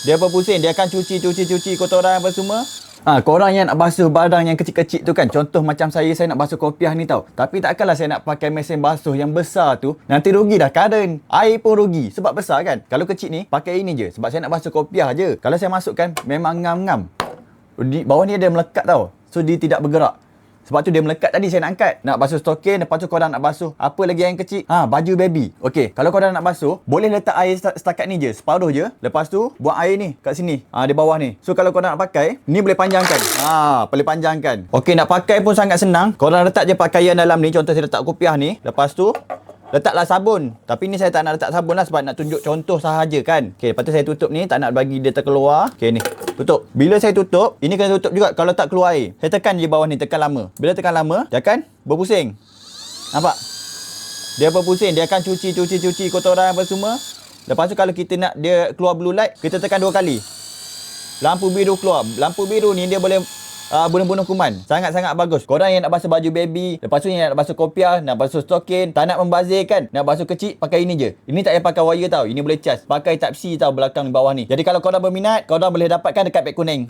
Dia apa pusing, dia akan cuci kotoran apa semua. Korang yang nak basuh barang yang kecil-kecil tu kan, contoh macam saya nak basuh kopiah ni tau. Tapi takkanlah saya nak pakai mesin basuh yang besar tu. Nanti rugi dah current, air pun rugi sebab besar kan. Kalau kecil ni, pakai ini je sebab saya nak basuh kopiah je. Kalau saya masukkan, memang ngam-ngam. Di bawah ni ada melekat tau. So dia tidak bergerak. Sebab tu dia melekat tadi saya nak angkat. Nak basuh stokin, lepas tu korang nak basuh apa lagi yang kecil? Baju baby. Okey, kalau korang nak basuh, boleh letak air setakat ni je, separuh je. Lepas tu buang air ni kat sini. Di bawah ni. So kalau korang nak pakai, ni boleh panjangkan. Boleh panjangkan. Okey, nak pakai pun sangat senang. Korang letak je pakaian dalam ni, contoh saya letak kopiah ni. Lepas tu letaklah sabun. Tapi ni saya tak nak letak sabun lah sebab nak tunjuk contoh sahaja kan. Okey, lepas tu saya tutup ni, tak nak bagi dia terkeluar. Okey ni. Tutup. Bila saya tutup, ini kena tutup juga kalau tak keluar air. Saya tekan je bawah ni, tekan lama. Bila tekan lama, dia akan berpusing. Nampak? Dia berpusing, dia akan cuci kotoran apa semua. Lepas tu kalau kita nak dia keluar blue light, kita tekan 2 kali. Lampu biru keluar. Lampu biru ni dia boleh bunuh-bunuh kuman. Sangat-sangat bagus. Korang yang nak basuh baju baby, lepas tu yang nak basuh kopiah, nak basuh stokin, tak nak membazirkan, nak basuh kecil, pakai ini je. Ini tak payah pakai wire tau. Ini boleh cas. Pakai Type C tau belakang bawah ni. Jadi kalau korang berminat, korang boleh dapatkan dekat Pek Kuning.